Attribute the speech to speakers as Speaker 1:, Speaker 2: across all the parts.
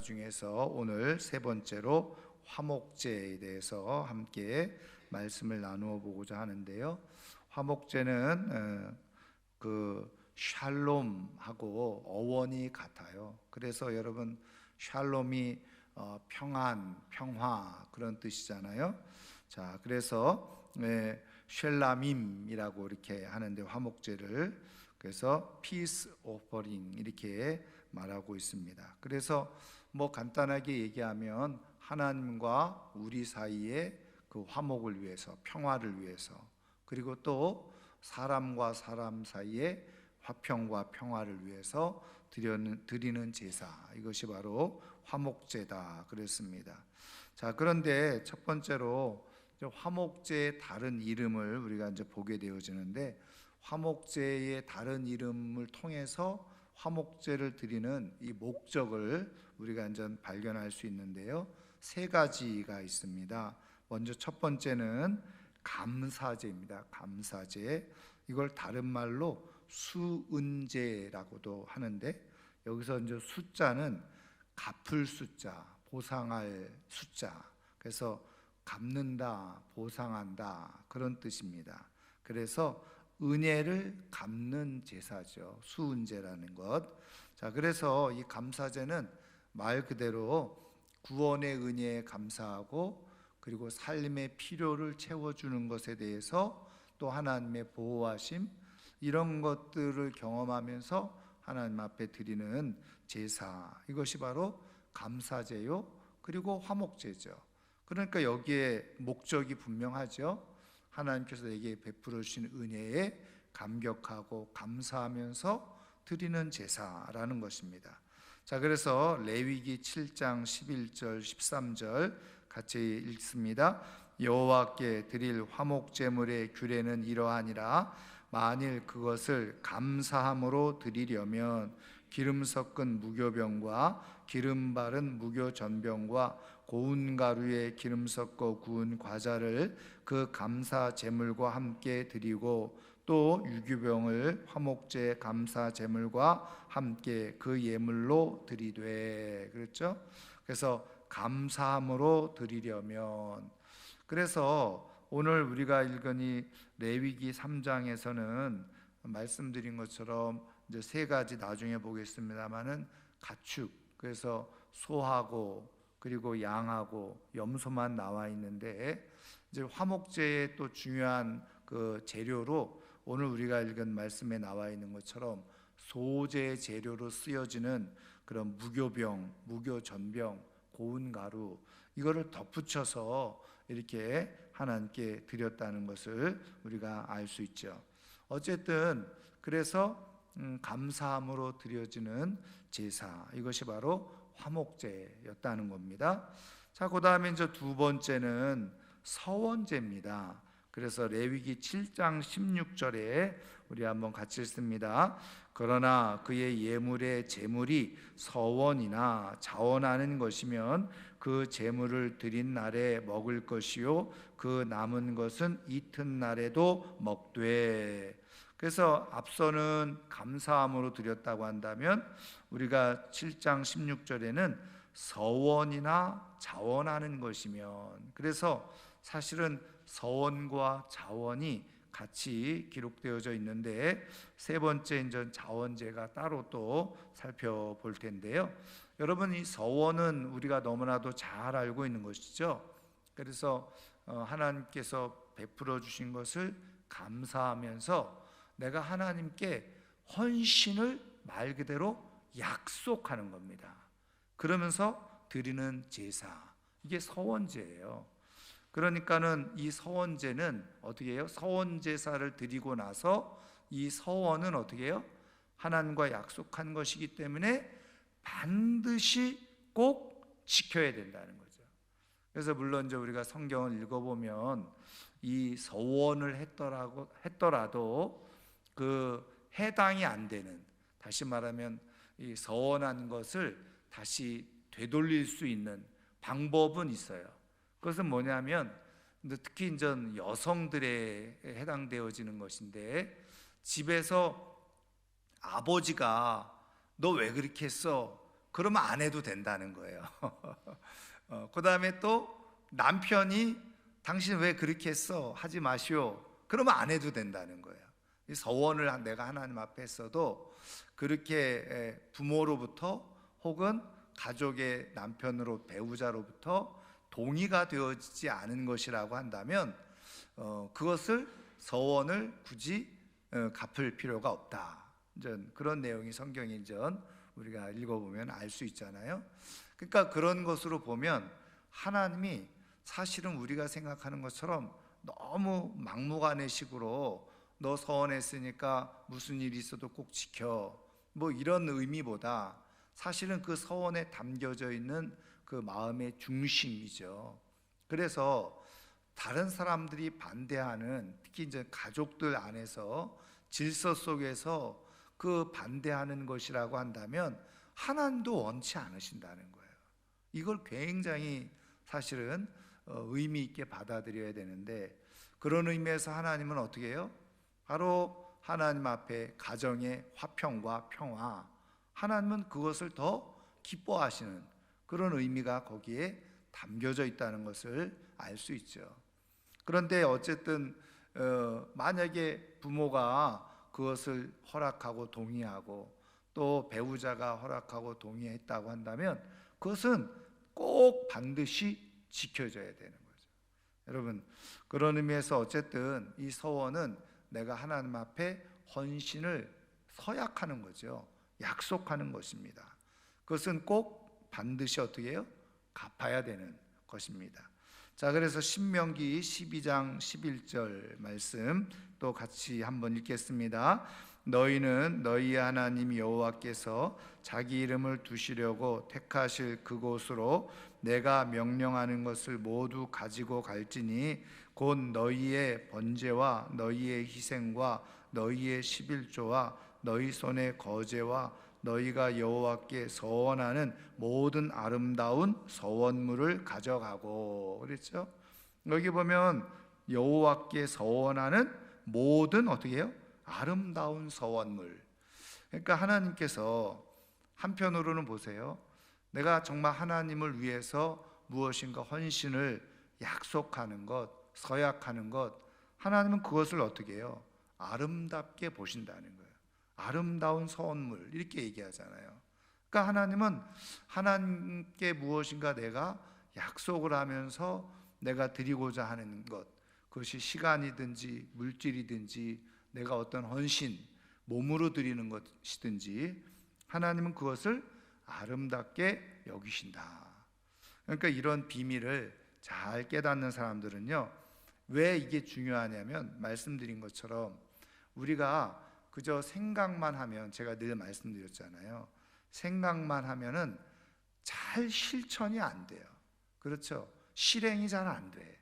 Speaker 1: 중에서 오늘 세 번째로 화목제에 대해서 함께 말씀을 나누어 보고자 하는데요. 화목제는 샬롬하고 어원이 같아요. 그래서 여러분 샬롬이 평안, 평화 그런 뜻이잖아요. 자, 그래서 쉘라밈이라고 이렇게 하는데 화목제를 그래서 peace offering 이렇게 말하고 있습니다. 그래서 간단하게 얘기하면 하나님과 우리 사이의 그 화목을 위해서, 평화를 위해서, 그리고 또 사람과 사람 사이의 화평과 평화를 위해서 드리는 제사, 이것이 바로 화목제다 그랬습니다. 자, 그런데 첫 번째로 화목제의 다른 이름을 우리가 이제 보게 되어지는데, 화목제의 다른 이름을 통해서 화목제를 드리는 이 목적을 우리가 이제 발견할 수 있는데요. 세 가지가 있습니다. 먼저 첫 번째는 감사제입니다. 감사제. 이걸 다른 말로 수은제라고도 하는데, 여기서 이제 숫자는 갚을 숫자, 보상할 숫자. 그래서 갚는다, 보상한다 그런 뜻입니다. 그래서 은혜를 갚는 제사죠. 수은제라는 것. 자, 그래서 이 감사제는 말 그대로 구원의 은혜에 감사하고, 그리고 삶의 필요를 채워주는 것에 대해서 또 하나님의 보호하심, 이런 것들을 경험하면서 하나님 앞에 드리는 제사, 이것이 바로 감사제요, 그리고 화목제죠. 그러니까 여기에 목적이 분명하죠. 하나님께서 내게 베풀어 주신 은혜에 감격하고 감사하면서 드리는 제사라는 것입니다. 자, 그래서 레위기 7장 11절 13절 같이 읽습니다. 여호와께 드릴 화목 제물의 규례는 이러하니라. 만일 그것을 감사함으로 드리려면 기름 섞은 무교병과 기름 바른 무교전병과 고운 가루에 기름 섞어 구운 과자를 그 감사 제물과 함께 드리고, 또 유교병을 화목제 감사 제물과 함께 그 예물로 드리되. 그렇죠? 그래서 감사함으로 드리려면, 그래서 오늘 우리가 읽은 이 레위기 3장에서는 말씀드린 것처럼 이제 세 가지 나중에 보겠습니다만은 가축, 그래서 소하고 그리고 양하고 염소만 나와 있는데, 이제 화목제의 또 중요한 그 재료로 오늘 우리가 읽은 말씀에 나와 있는 것처럼 소제 재료로 쓰여지는 그런 무교병, 무교전병, 고운 가루, 이거를 덧붙여서 이렇게 하나님께 드렸다는 것을 우리가 알 수 있죠. 어쨌든 그래서 감사함으로 드려지는 제사, 이것이 바로 화목제였다는 겁니다. 자, 그 다음에 이제 두 번째는 서원제입니다. 그래서 레위기 7장 16절에 우리 한번 같이 읽습니다. 그러나 그의 예물의 제물이 서원이나 자원하는 것이면 그 제물을 드린 날에 먹을 것이요 그 남은 것은 이튿날에도 먹되. 그래서 앞서는 감사함으로 드렸다고 한다면, 우리가 7장 16절에는 서원이나 자원하는 것이면, 그래서 사실은 서원과 자원이 같이 기록되어져 있는데, 세 번째 이제 자원제가 따로 또 살펴볼 텐데요. 여러분, 이 서원은 우리가 너무나도 잘 알고 있는 것이죠. 그래서 하나님께서 베풀어 주신 것을 감사하면서 내가 하나님께 헌신을 말 그대로 약속하는 겁니다. 그러면서 드리는 제사, 이게 서원제예요. 그러니까는 이 서원제는 어떻게 해요? 서원 제사를 드리고 나서 이 서원은 어떻게 해요? 하나님과 약속한 것이기 때문에 반드시 꼭 지켜야 된다는 거죠. 그래서 물론 이제 우리가 성경을 읽어보면 이 서원을 했더라도 그 해당이 안 되는, 다시 말하면 이 서원한 것을 다시 되돌릴 수 있는 방법은 있어요. 그것은 뭐냐면, 특히 이제 여성들에 해당되어지는 것인데, 집에서 아버지가 너 왜 그렇게 했어? 그러면 안 해도 된다는 거예요. 그 다음에 또 남편이 당신 왜 그렇게 했어? 하지 마시오. 그러면 안 해도 된다는 거예요. 이 서원을 내가 하나님 앞에 했어도 그렇게 부모로부터 혹은 가족의 남편으로 배우자로부터 동의가 되어지지 않은 것이라고 한다면 그것을 서원을 굳이 갚을 필요가 없다. 그런 내용이 성경에 우리가 읽어보면 알 수 있잖아요. 그러니까 그런 것으로 보면 하나님이 사실은 우리가 생각하는 것처럼 너무 막무가내식으로 너 서원했으니까 무슨 일이 있어도 꼭 지켜, 뭐 이런 의미보다 사실은 그 서원에 담겨져 있는 그 마음의 중심이죠. 그래서 다른 사람들이 반대하는, 특히 이제 가족들 안에서 질서 속에서 그 반대하는 것이라고 한다면 하나님도 원치 않으신다는 거예요. 이걸 굉장히 사실은 의미 있게 받아들여야 되는데, 그런 의미에서 하나님은 어떻게 해요? 바로 하나님 앞에 가정의 화평과 평화, 하나님은 그것을 더 기뻐하시는 그런 의미가 거기에 담겨져 있다는 것을 알 수 있죠. 그런데 어쨌든 만약에 부모가 그것을 허락하고 동의하고 또 배우자가 허락하고 동의했다고 한다면 그것은 꼭 반드시 지켜져야 되는 거죠. 여러분, 그런 의미에서 어쨌든 이 서원은 내가 하나님 앞에 헌신을 서약하는 거죠. 약속하는 것입니다. 그것은 꼭 반드시 어떻게 해요? 갚아야 되는 것입니다. 자, 그래서 신명기 12장 11절 말씀 또 같이 한번 읽겠습니다. 너희는 너희 하나님 여호와께서 자기 이름을 두시려고 택하실 그곳으로 내가 명령하는 것을 모두 가지고 갈지니 곧 너희의 번제와 너희의 희생과 너희의 11조와 너희 손의 거제와 너희가 여호와께 서원하는 모든 아름다운 서원물을 가져가고, 그랬죠? 여기 보면 여호와께 서원하는 모든 어떻게 해요? 아름다운 서원물. 그러니까 하나님께서 한편으로는 보세요, 내가 정말 하나님을 위해서 무엇인가 헌신을 약속하는 것, 서약하는 것, 하나님은 그것을 어떻게 해요? 아름답게 보신다는 거예요. 아름다운 서원물, 이렇게 얘기하잖아요. 그러니까 하나님은 하나님께 무엇인가 내가 약속을 하면서 내가 드리고자 하는 것, 그것이 시간이든지 물질이든지 내가 어떤 헌신, 몸으로 드리는 것이든지 하나님은 그것을 아름답게 여기신다. 그러니까 이런 비밀을 잘 깨닫는 사람들은요, 왜 이게 중요하냐면 말씀드린 것처럼 우리가 그저 생각만 하면, 제가 늘 말씀드렸잖아요, 생각만 하면은 잘 실천이 안 돼요. 그렇죠? 실행이 잘 안 돼.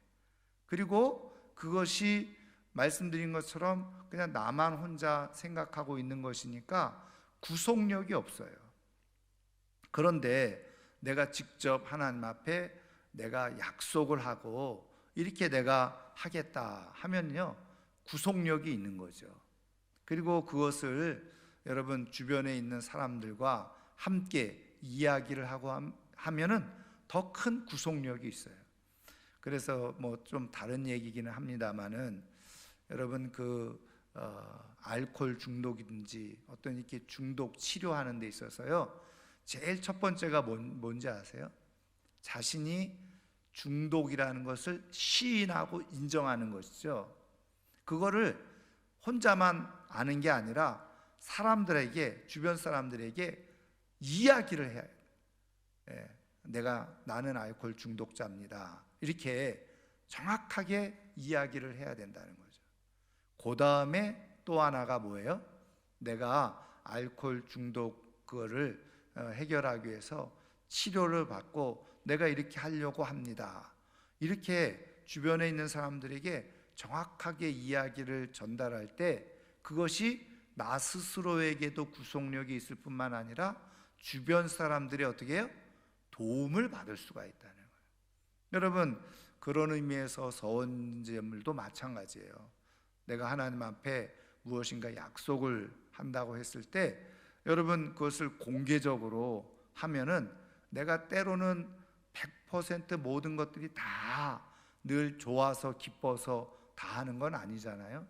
Speaker 1: 그리고 그것이 말씀드린 것처럼 그냥 나만 혼자 생각하고 있는 것이니까 구속력이 없어요. 그런데 내가 직접 하나님 앞에 내가 약속을 하고 이렇게 내가 하겠다 하면요, 구속력이 있는 거죠. 그리고 그것을 여러분 주변에 있는 사람들과 함께 이야기를 하고 하면은 더 큰 구속력이 있어요. 그래서 뭐 좀 다른 얘기기는 합니다만은 여러분 알코올 중독이든지 어떤 이렇게 중독 치료하는 데 있어서요, 제일 첫 번째가 뭔지 아세요? 자신이 중독이라는 것을 시인하고 인정하는 것이죠. 그거를 혼자만 아는 게 아니라 사람들에게, 주변 사람들에게 이야기를 해야 해요. 나는 알코올 중독자입니다, 이렇게 정확하게 이야기를 해야 된다는 거죠. 그 다음에 또 하나가 뭐예요? 내가 알코올 중독 그거를 해결하기 위해서 치료를 받고 내가 이렇게 하려고 합니다, 이렇게 주변에 있는 사람들에게 정확하게 이야기를 전달할 때 그것이 나 스스로에게도 구속력이 있을 뿐만 아니라 주변 사람들이 어떻게 해요? 도움을 받을 수가 있다는 거예요. 여러분, 그런 의미에서 서원제물도 마찬가지예요. 내가 하나님 앞에 무엇인가 약속을 한다고 했을 때 여러분 그것을 공개적으로 하면은 내가 때로는 100% 모든 것들이 다 늘 좋아서 기뻐서 다 하는 건 아니잖아요.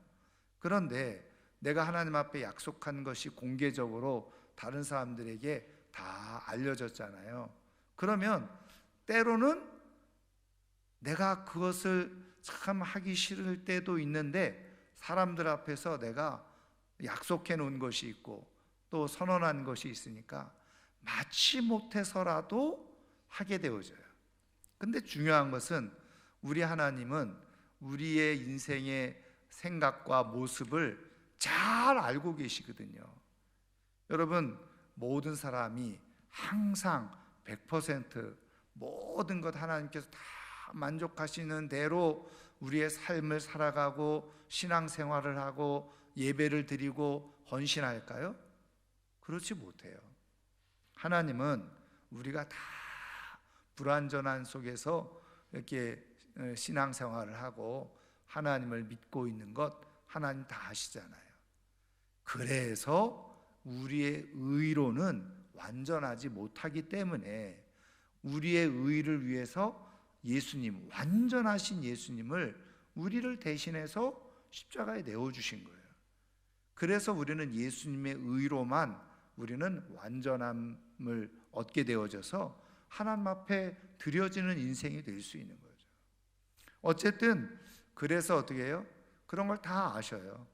Speaker 1: 그런데 내가 하나님 앞에 약속한 것이 공개적으로 다른 사람들에게 다 알려졌잖아요. 그러면 때로는 내가 그것을 참 하기 싫을 때도 있는데 사람들 앞에서 내가 약속해 놓은 것이 있고 또 선언한 것이 있으니까 마치 못해서라도 하게 되어져요. 근데 중요한 것은 우리 하나님은 우리의 인생의 생각과 모습을 잘 알고 계시거든요. 여러분, 모든 사람이 항상 100% 모든 것 하나님께서 다 만족하시는 대로 우리의 삶을 살아가고 신앙생활을 하고 예배를 드리고 헌신할까요? 그렇지 못해요. 하나님은 우리가 다 불완전한 속에서 이렇게 신앙생활을 하고 하나님을 믿고 있는 것 하나님 다 아시잖아요. 그래서 우리의 의로는 완전하지 못하기 때문에 우리의 의를 위해서 예수님, 완전하신 예수님을 우리를 대신해서 십자가에 내어주신 거예요. 그래서 우리는 예수님의 의로만 우리는 완전함을 얻게 되어져서 하나님 앞에 드려지는 인생이 될 수 있는 거죠. 어쨌든 그래서 어떻게 해요? 그런 걸 다 아셔요.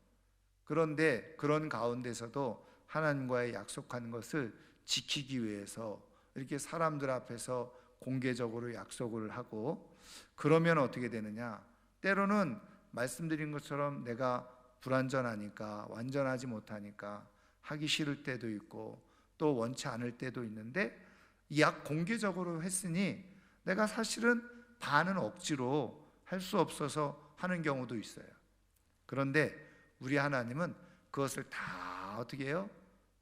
Speaker 1: 그런데 그런 가운데서도 하나님과의 약속한 것을 지키기 위해서 이렇게 사람들 앞에서 공개적으로 약속을 하고, 그러면 어떻게 되느냐? 때로는 말씀드린 것처럼 내가 불완전하니까, 완전하지 못하니까 하기 싫을 때도 있고 또 원치 않을 때도 있는데, 약 공개적으로 했으니 내가 사실은 반은 억지로 할 수 없어서 하는 경우도 있어요. 그런데 우리 하나님은 그것을 다 어떻게 해요?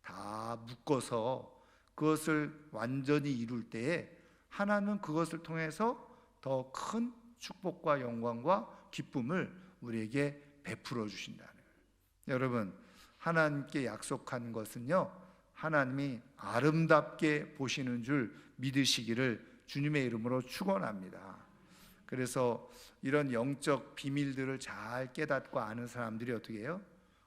Speaker 1: 다 묶어서 그것을 완전히 이룰 때에 하나님은 그것을 통해서 더 큰 축복과 영광과 기쁨을 우리에게 베풀어 주신다는 거예요. 여러분, 하나님께 약속한 것은요, 하나님이 아름답게 보시는 줄 믿으시기를 주님의 이름으로 축원합니다. 그래서 이런 영적 비밀들을 잘 깨닫고 아는 사람들이 어떻게 해요?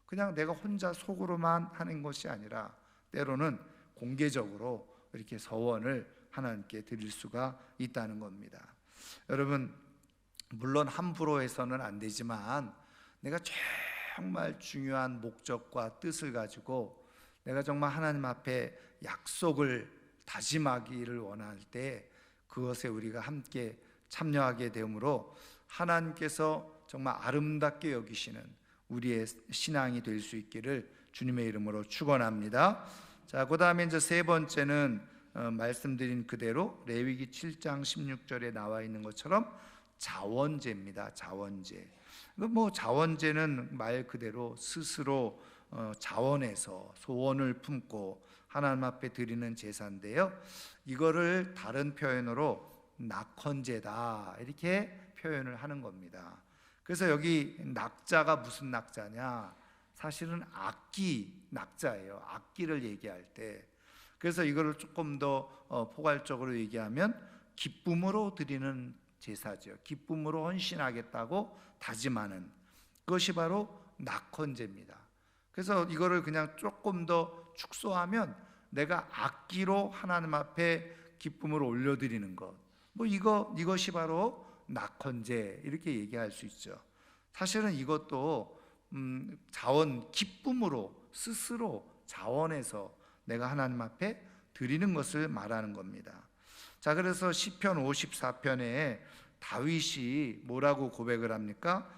Speaker 1: 그냥 내가 혼자 속으로만 하는 것이 아니라 때로는 공개적으로 이렇게 서원을 하나님께 드릴 수가 있다는 겁니다. 여러분, 물론 함부로 해서는 안 되지만 내가 정말 중요한 목적과 뜻을 가지고 내가 정말 하나님 앞에 약속을 다짐하기를 원할 때 그것에 우리가 함께 참여하게 되므로 하나님께서 정말 아름답게 여기시는 우리의 신앙이 될 수 있기를 주님의 이름으로 축원합니다. 자, 그 다음에 이제 세 번째는 말씀드린 그대로 레위기 7장 16절에 나와 있는 것처럼 자원제입니다. 자원제. 자원제는 말 그대로 스스로 자원해서 소원을 품고 하나님 앞에 드리는 제사인데요. 이거를 다른 표현으로 낙헌제다 이렇게 표현을 하는 겁니다. 그래서 여기 낙자가 무슨 낙자냐? 사실은 악기 낙자예요. 악기를 얘기할 때. 그래서 이거를 조금 더 포괄적으로 얘기하면 기쁨으로 드리는 제사죠. 기쁨으로 헌신하겠다고 다짐하는 그것이 바로 낙헌제입니다. 그래서 이거를 그냥 조금 더 축소하면 내가 악기로 하나님 앞에 기쁨을 올려드리는 것, 이것이 바로 낙헌제 이렇게 얘기할 수 있죠. 사실은 이것도 기쁨으로 스스로 자원해서 내가 하나님 앞에 드리는 것을 말하는 겁니다. 자, 그래서 시편 54편에 다윗이 뭐라고 고백을 합니까?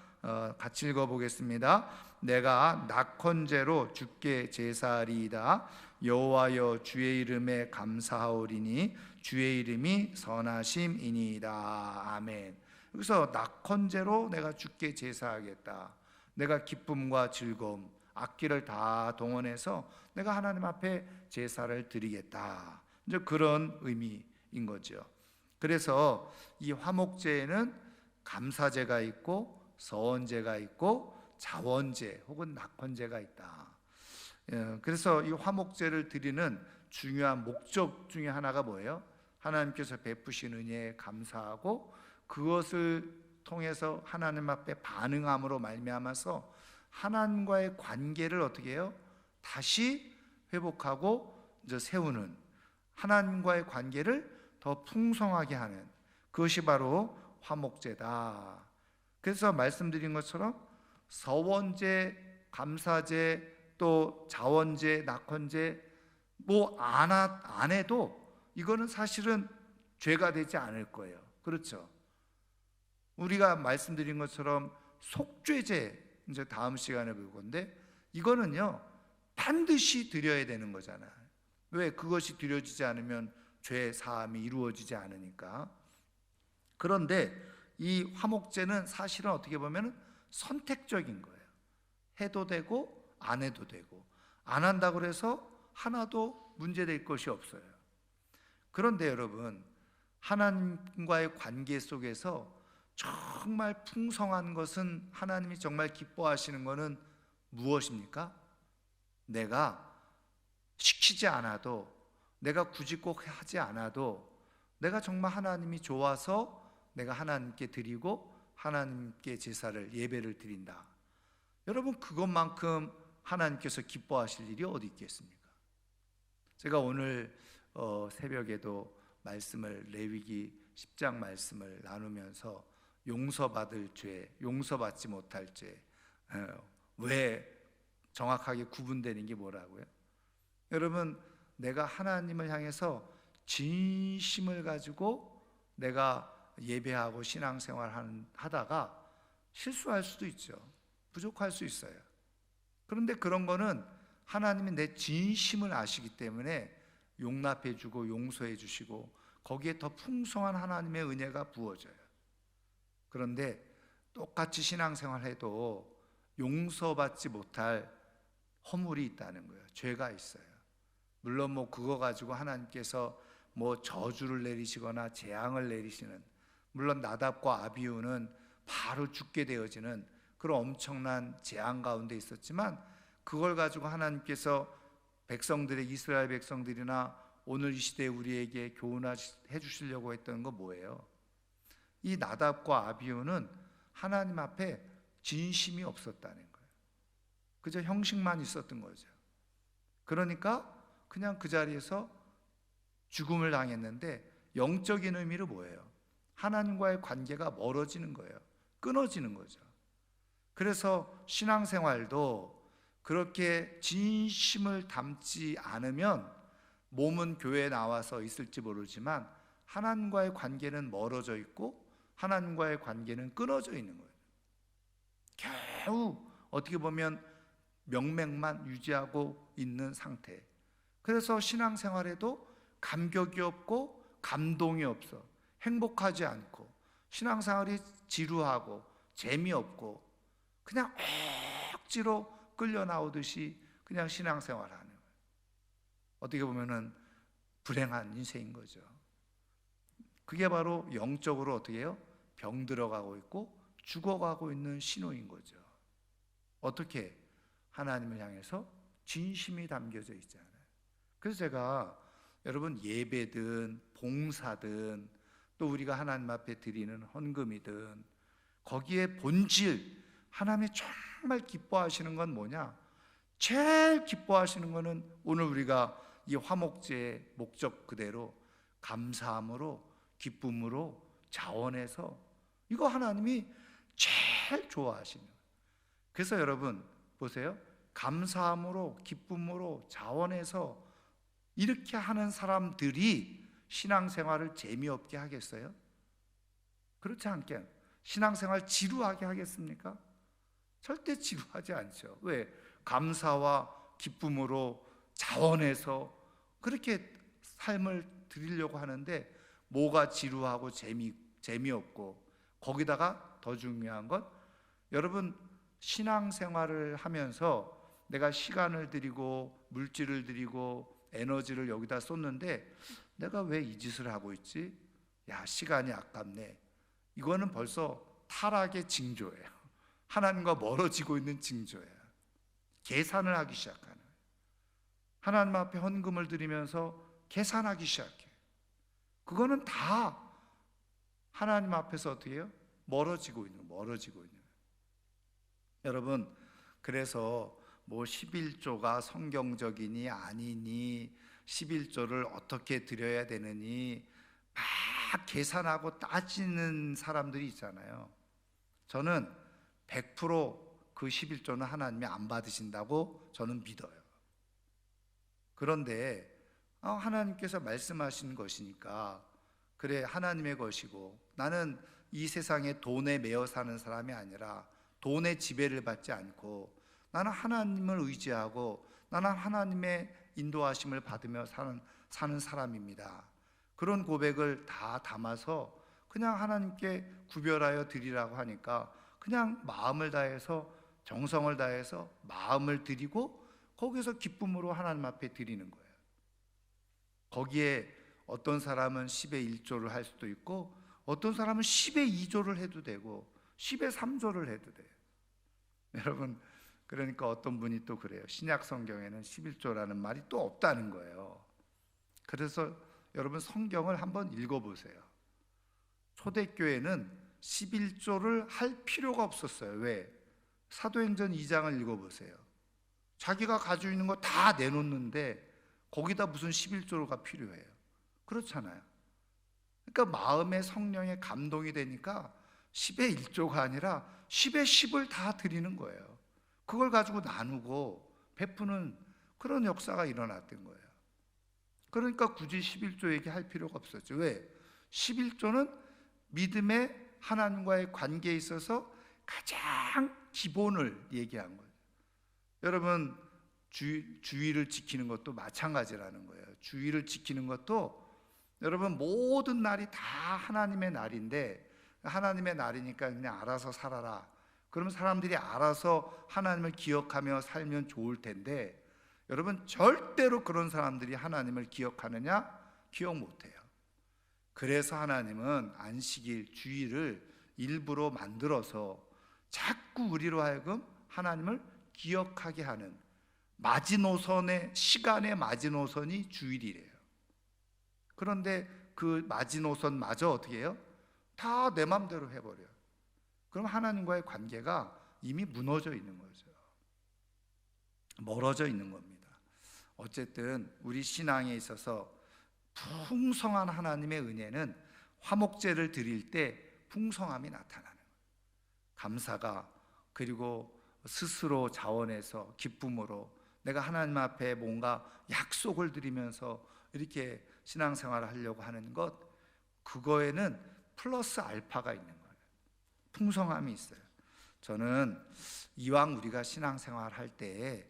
Speaker 1: 같이 읽어보겠습니다. 내가 낙헌제로 주께 제사하리이다. 여호와여 주의 이름에 감사하오리니 주의 이름이 선하심이니이다. 아멘. 여기서 낙헌제로 내가 주께 제사하겠다. 내가 기쁨과 즐거움, 악기를 다 동원해서 내가 하나님 앞에 제사를 드리겠다. 이제 그런 의미인 거죠. 그래서 이 화목제에는 감사제가 있고 서원제가 있고 자원제 혹은 낙헌제가 있다. 그래서 이 화목제를 드리는 중요한 목적 중에 하나가 뭐예요? 하나님께서 베푸신 은혜에 감사하고 그것을 통해서 하나님 앞에 반응함으로 말미암아서 하나님과의 관계를 어떻게 해요? 다시 회복하고 이제 세우는, 하나님과의 관계를 더 풍성하게 하는, 그것이 바로 화목제다. 그래서 말씀드린 것처럼 서원제, 감사제, 또 자원제, 낙헌제 뭐 안 해도 이거는 사실은 죄가 되지 않을 거예요. 그렇죠? 우리가 말씀드린 것처럼 속죄제, 이제 다음 시간에 볼 건데, 이거는요 반드시 드려야 되는 거잖아요. 왜? 그것이 드려지지 않으면 죄 사함이 이루어지지 않으니까. 그런데 이 화목제는 사실은 어떻게 보면 선택적인 거예요. 해도 되고 안 해도 되고, 안 한다고 해서 하나도 문제될 것이 없어요. 그런데 여러분, 하나님과의 관계 속에서 정말 풍성한 것은, 하나님이 정말 기뻐하시는 것은 무엇입니까? 내가 시키지 않아도, 내가 굳이 꼭 하지 않아도, 내가 정말 하나님이 좋아서 내가 하나님께 드리고 하나님께 제사를, 예배를 드린다. 여러분, 그것만큼 하나님께서 기뻐하실 일이 어디 있겠습니까? 제가 오늘 새벽에도 말씀을, 레위기 10장 말씀을 나누면서 용서받을 죄, 용서받지 못할 죄, 왜 정확하게 구분되는 게 뭐라고요? 여러분, 내가 하나님을 향해서 진심을 가지고 내가 예배하고 신앙생활 하다가 실수할 수도 있죠. 부족할 수 있어요. 그런데 그런 거는 하나님이 내 진심을 아시기 때문에 용납해 주고 용서해 주시고 거기에 더 풍성한 하나님의 은혜가 부어져요. 그런데 똑같이 신앙생활 해도 용서받지 못할 허물이 있다는 거예요. 죄가 있어요. 물론 뭐 그거 가지고 하나님께서 뭐 저주를 내리시거나 재앙을 내리시는, 물론 나답과 아비후는 바로 죽게 되어지는 그런 엄청난 재앙 가운데 있었지만, 그걸 가지고 하나님께서 백성들의, 이스라엘 백성들이나 오늘 이 시대에 우리에게 교훈해 주시려고 했던 거 뭐예요? 이 나답과 아비후는 하나님 앞에 진심이 없었다는 거예요. 그저 형식만 있었던 거죠. 그러니까 그냥 그 자리에서 죽음을 당했는데, 영적인 의미로 뭐예요? 하나님과의 관계가 멀어지는 거예요. 끊어지는 거죠. 그래서 신앙생활도 그렇게 진심을 담지 않으면 몸은 교회에 나와서 있을지 모르지만 하나님과의 관계는 멀어져 있고 하나님과의 관계는 끊어져 있는 거예요. 겨우 어떻게 보면 명맥만 유지하고 있는 상태. 그래서 신앙생활에도 감격이 없고 감동이 없어. 행복하지 않고 신앙생활이 지루하고 재미없고 그냥 억지로 끌려 나오듯이 그냥 신앙생활하는 거예요. 어떻게 보면은 불행한 인생인 거죠. 그게 바로 영적으로 어떻게 해요? 병들어가고 있고 죽어가고 있는 신호인 거죠. 어떻게? 하나님을 향해서 진심이 담겨져 있잖아요. 그래서 제가 여러분, 예배든 봉사든 또 우리가 하나님 앞에 드리는 헌금이든 거기에 본질, 하나님이 정말 기뻐하시는 건 뭐냐? 제일 기뻐하시는 거는 오늘 우리가 이 화목제의 목적 그대로 감사함으로, 기쁨으로, 자원해서, 이거 하나님이 제일 좋아하시는 거예요. 그래서 여러분 보세요. 감사함으로, 기쁨으로, 자원해서 이렇게 하는 사람들이 신앙생활을 재미없게 하겠어요? 그렇지 않게. 신앙생활 지루하게 하겠습니까? 절대 지루하지 않죠. 왜? 감사와 기쁨으로 자원해서 그렇게 삶을 드리려고 하는데 뭐가 지루하고 재미없고, 거기다가 더 중요한 건, 여러분 신앙생활을 하면서 내가 시간을 들이고 물질을 들이고 에너지를 여기다 쏟는데 내가 왜 이 짓을 하고 있지? 야, 시간이 아깝네. 이거는 벌써 타락의 징조예요. 하나님과 멀어지고 있는 징조예요. 계산을 하기 시작하는 거예요. 하나님 앞에 헌금을 드리면서 계산하기 시작해. 그거는 다 하나님 앞에서 어떻게 해요? 멀어지고 있는 거예요. 여러분, 그래서 뭐 11조가 성경적이니 아니니, 11조를 어떻게 드려야 되느니 막 계산하고 따지는 사람들이 있잖아요. 저는 100%그 11조는 하나님이 안 받으신다고 저는 믿어요. 그런데 하나님께서 말씀하신 것이니까 그래, 하나님의 것이고, 나는 이 세상에 돈에 매여 사는 사람이 아니라 돈의 지배를 받지 않고 나는 하나님을 의지하고 나는 하나님의 인도하심을 받으며 사는 사람입니다. 그런 고백을 다 담아서 그냥 하나님께 구별하여 드리라고 하니까 그냥 마음을 다해서, 정성을 다해서 마음을 드리고 거기서 기쁨으로 하나님 앞에 드리는 거예요. 거기에 어떤 사람은 10의 1조를 할 수도 있고, 어떤 사람은 10의 2조를 해도 되고 10의 3조를 해도 돼요. 여러분, 그러니까 어떤 분이 또 그래요. 신약 성경에는 11조라는 말이 또 없다는 거예요. 그래서 여러분, 성경을 한번 읽어보세요. 초대교회는 11조를 할 필요가 없었어요. 왜? 사도행전 2장을 읽어보세요. 자기가 가지고 있는 거 다 내놓는데 거기다 무슨 11조가 필요해요? 그렇잖아요. 그러니까 마음의 성령의 감동이 되니까 10의 1조가 아니라 10의 10을 다 드리는 거예요. 그걸 가지고 나누고 베푸는 그런 역사가 일어났던 거예요. 그러니까 굳이 11조 얘기할 필요가 없었죠. 왜? 11조는 믿음의 하나님과의 관계에 있어서 가장 기본을 얘기한 거예요. 여러분, 주의를 지키는 것도 마찬가지라는 거예요. 주의를 지키는 것도 여러분, 모든 날이 다 하나님의 날인데, 하나님의 날이니까 그냥 알아서 살아라. 그러면 사람들이 알아서 하나님을 기억하며 살면 좋을 텐데, 여러분, 절대로 그런 사람들이 하나님을 기억하느냐? 기억 못해요. 그래서 하나님은 안식일, 주일을 일부러 만들어서 자꾸 우리로 하여금 하나님을 기억하게 하는 마지노선의, 시간의 마지노선이 주일이래요. 그런데 그 마지노선마저 어떻게 해요? 다 내 맘대로 해버려요. 그럼 하나님과의 관계가 이미 무너져 있는 거죠. 멀어져 있는 겁니다. 어쨌든 우리 신앙에 있어서 풍성한 하나님의 은혜는 화목제를 드릴 때 풍성함이 나타나는 거예요. 감사가, 그리고 스스로 자원해서 기쁨으로 내가 하나님 앞에 뭔가 약속을 드리면서 이렇게 신앙생활을 하려고 하는 것, 그거에는 플러스 알파가 있는 거예요. 풍성함이 있어요. 저는 이왕 우리가 신앙생활 할 때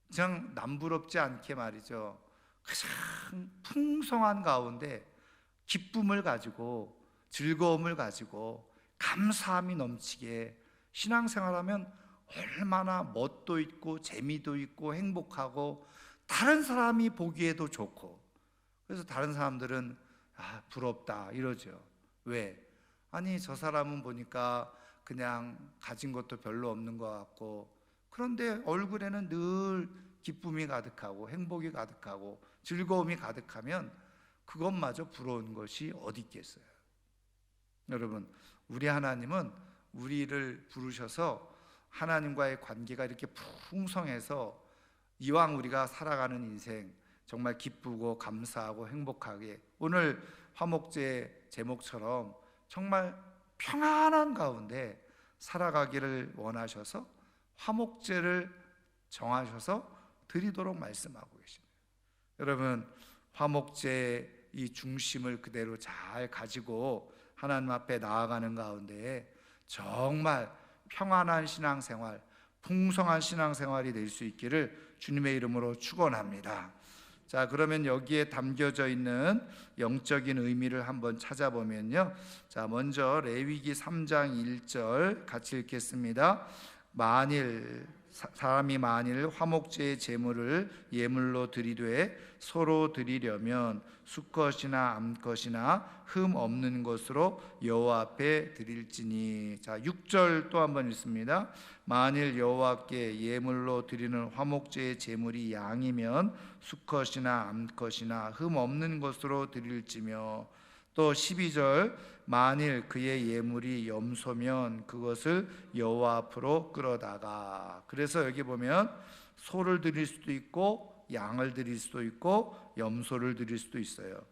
Speaker 1: 그냥 남부럽지 않게 말이죠, 가장 풍성한 가운데 기쁨을 가지고, 즐거움을 가지고, 감사함이 넘치게 신앙생활하면 얼마나 멋도 있고 재미도 있고 행복하고 다른 사람이 보기에도 좋고, 그래서 다른 사람들은 부럽다 이러죠. 왜? 아니, 저 사람은 보니까 그냥 가진 것도 별로 없는 것 같고, 그런데 얼굴에는 늘 기쁨이 가득하고 행복이 가득하고 즐거움이 가득하면 그것마저 부러운 것이 어디 있겠어요. 여러분, 우리 하나님은 우리를 부르셔서 하나님과의 관계가 이렇게 풍성해서 이왕 우리가 살아가는 인생 정말 기쁘고 감사하고 행복하게, 오늘 화목제 제목처럼 정말 평안한 가운데 살아가기를 원하셔서 화목제를 정하셔서 드리도록 말씀하고 계십니다. 여러분, 화목제의 이 중심을 그대로 잘 가지고 하나님 앞에 나아가는 가운데 정말 평안한 신앙생활, 풍성한 신앙생활이 될 수 있기를 주님의 이름으로 축원합니다. 자, 그러면 여기에 담겨져 있는 영적인 의미를 한번 찾아보면요, 자, 먼저 레위기 3장 1절 같이 읽겠습니다. 만일 사람이 만일 화목제의 제물을 예물로 드리되 서로 드리려면 수컷이나 암컷이나 흠 없는 것으로 여호와 앞에 드릴지니. 자, 6절 또 한번 읽습니다. 만일 여호와께 예물로 드리는 화목제의 제물이 양이면 수컷이나 암컷이나 흠 없는 것으로 드릴지며. 또 12절 만일 그의 예물이 염소면 그것을 여호와 앞으로 끌어다가. 그래서 여기 보면 소를 드릴 수도 있고 양을 드릴 수도 있고 염소를 드릴 수도 있어요.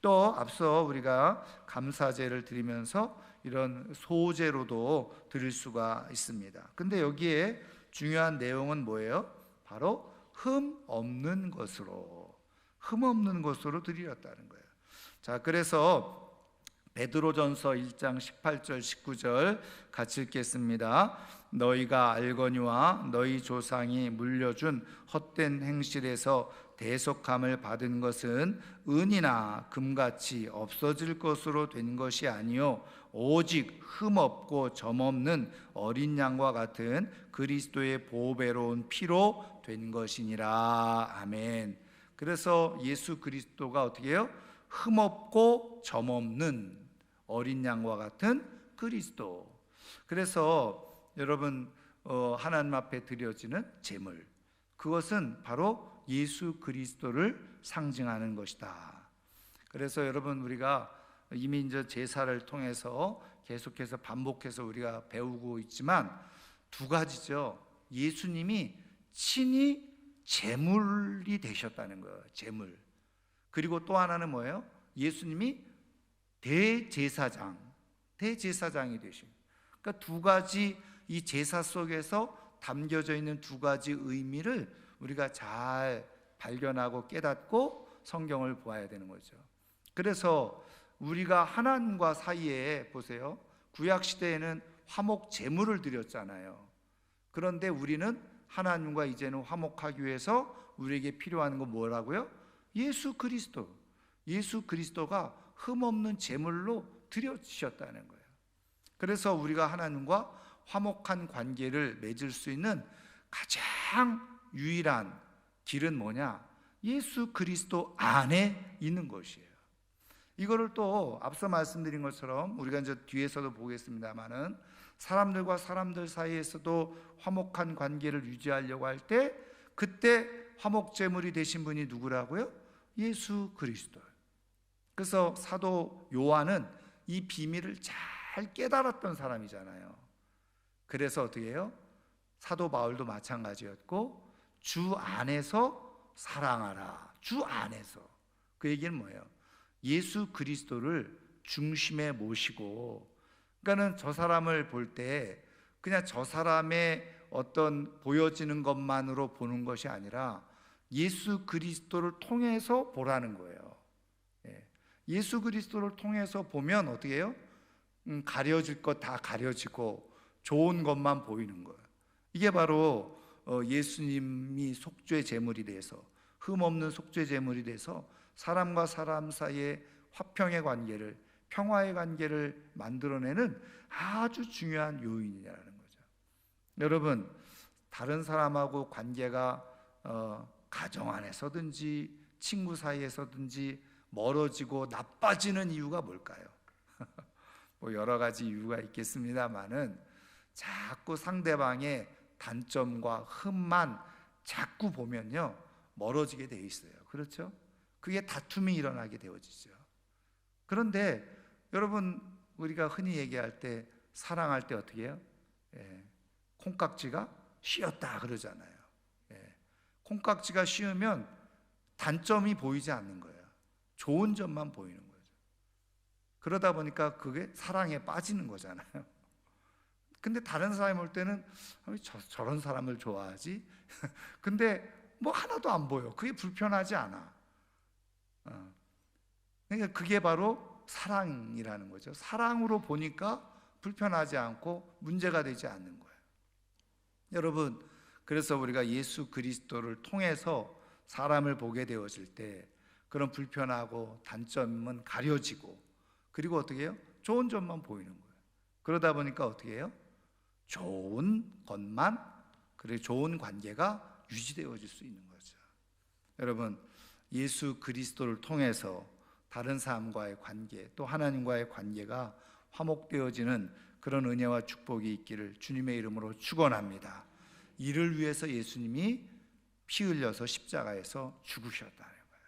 Speaker 1: 또 앞서 우리가 감사제를 드리면서 이런 소제로도 드릴 수가 있습니다. 근데 여기에 중요한 내용은 뭐예요? 바로 흠 없는 것으로 드리렸다는 거예요. 자, 그래서 베드로전서 1장 18절 19절 같이 읽겠습니다. 너희가 알거니와 너희 조상이 물려준 헛된 행실에서 대속함을 받은 것은 은이나 금같이 없어질 것으로 된 것이 아니요 오직 흠없고 점없는 어린 양과 같은 그리스도의 보배로운 피로 된 것이니라. 아멘. 그래서 예수 그리스도가 어떻게 해요? 흠없고 점없는 어린 양과 같은 그리스도. 그래서 여러분 하나님 앞에 드려지는 제물, 그것은 바로 예수 그리스도를 상징하는 것이다. 그래서 여러분 우리가 이미 이제 제사를 통해서 계속해서 반복해서 우리가 배우고 있지만 두 가지죠. 예수님이 친히 제물이 되셨다는 거예요. 제물. 그리고 또 하나는 뭐예요? 예수님이 대제사장이 되신. 그러니까 두 가지, 이 제사 속에서 담겨져 있는 두 가지 의미를 우리가 잘 발견하고 깨닫고 성경을 보아야 되는 거죠. 그래서 우리가 하나님과 사이에 보세요. 구약 시대에는 화목 제물을 드렸잖아요. 그런데 우리는 하나님과 이제는 화목하기 위해서 우리에게 필요한 건 뭐라고요? 예수 그리스도. 예수 그리스도가 흠없는 제물로 드려주셨다는 거예요. 그래서 우리가 하나님과 화목한 관계를 맺을 수 있는 가장 유일한 길은 뭐냐? 예수 그리스도 안에 있는 것이에요. 이거를 또 앞서 말씀드린 것처럼 우리가 이제 뒤에서도 보겠습니다만은 사람들과 사람들 사이에서도 화목한 관계를 유지하려고 할 때 그때 화목제물이 되신 분이 누구라고요? 예수 그리스도. 그래서 사도 요한은 이 비밀을 잘 깨달았던 사람이잖아요. 그래서 어떻게 해요? 사도 바울도 마찬가지였고 주 안에서 사랑하라. 주 안에서. 그 얘기는 뭐예요? 예수 그리스도를 중심에 모시고, 그러니까는 저 사람을 볼 때 그냥 저 사람의 어떤 보여지는 것만으로 보는 것이 아니라 예수 그리스도를 통해서 보라는 거예요. 예수 그리스도를 통해서 보면 어떻게 해요? 가려질 것 다 가려지고 좋은 것만 보이는 거예요. 이게 바로 예수님이 속죄 제물이 돼서, 흠없는 속죄 제물이 돼서 사람과 사람 사이의 화평의 관계를, 평화의 관계를 만들어내는 아주 중요한 요인이라는 거죠. 여러분, 다른 사람하고 관계가 가정 안에서든지 친구 사이에서든지 멀어지고 나빠지는 이유가 뭘까요? 뭐 여러 가지 이유가 있겠습니다만은 자꾸 상대방의 단점과 흠만 자꾸 보면요 멀어지게 돼 있어요. 그렇죠? 그게 다툼이 일어나게 되어지죠. 그런데 여러분, 우리가 흔히 얘기할 때 사랑할 때 어떻게 해요? 콩깍지가 씌었다 그러잖아요. 콩깍지가 씌우면 단점이 보이지 않는 거예요. 좋은 점만 보이는 거죠. 그러다 보니까 그게 사랑에 빠지는 거잖아요. 근데 다른 사람이 볼 때는 저런 사람을 좋아하지? 근데 뭐 하나도 안 보여. 그게 불편하지 않아. 그러니까 그게 바로 사랑이라는 거죠. 사랑으로 보니까 불편하지 않고 문제가 되지 않는 거예요. 여러분, 그래서 우리가 예수 그리스도를 통해서 사람을 보게 되어질 때 그런 불편하고 단점은 가려지고, 그리고 어떻게 해요? 좋은 점만 보이는 거예요. 그러다 보니까 어떻게 해요? 좋은 것만 그리고 좋은 관계가 유지되어질 수 있는 거죠. 여러분, 예수 그리스도를 통해서 다른 사람과의 관계, 또 하나님과의 관계가 화목되어지는 그런 은혜와 축복이 있기를 주님의 이름으로 축원합니다. 이를 위해서 예수님이 피 흘려서 십자가에서 죽으셨다는 거예요.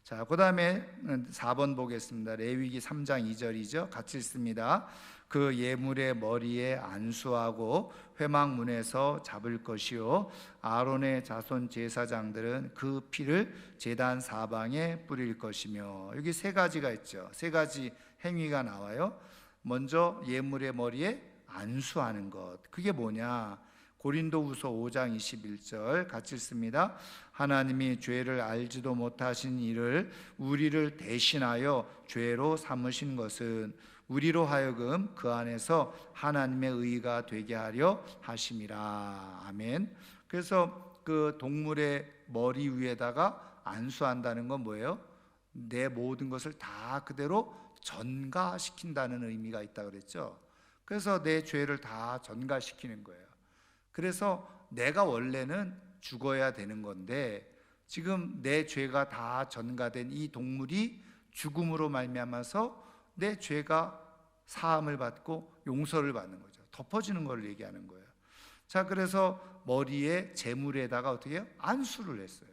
Speaker 1: 자, 그 다음에 4번 보겠습니다. 레위기 3장 2절이죠. 같이 읽습니다. 그 예물의 머리에 안수하고 회막문에서 잡을 것이요 아론의 자손 제사장들은 그 피를 제단 사방에 뿌릴 것이며. 여기 세 가지가 있죠. 세 가지 행위가 나와요. 먼저 예물의 머리에 안수하는 것. 그게 뭐냐? 고린도후서 5장 21절 같이 읽습니다. 하나님이 죄를 알지도 못하신 이를 우리를 대신하여 죄로 삼으신 것은 우리로 하여금 그 안에서 하나님의 의가 되게 하려 하심이라. 아멘. 그래서 그 동물의 머리 위에다가 안수한다는 건 뭐예요? 내 모든 것을 다 그대로 전가시킨다는 의미가 있다 그랬죠. 그래서 내 죄를 다 전가시키는 거예요. 그래서 내가 원래는 죽어야 되는 건데 지금 내 죄가 다 전가된 이 동물이 죽음으로 말미암아서 내 죄가 사함을 받고 용서를 받는 거죠. 덮어지는 걸 얘기하는 거예요. 자, 그래서 머리에 제물에다가 어떻게 해요? 안수를 했어요.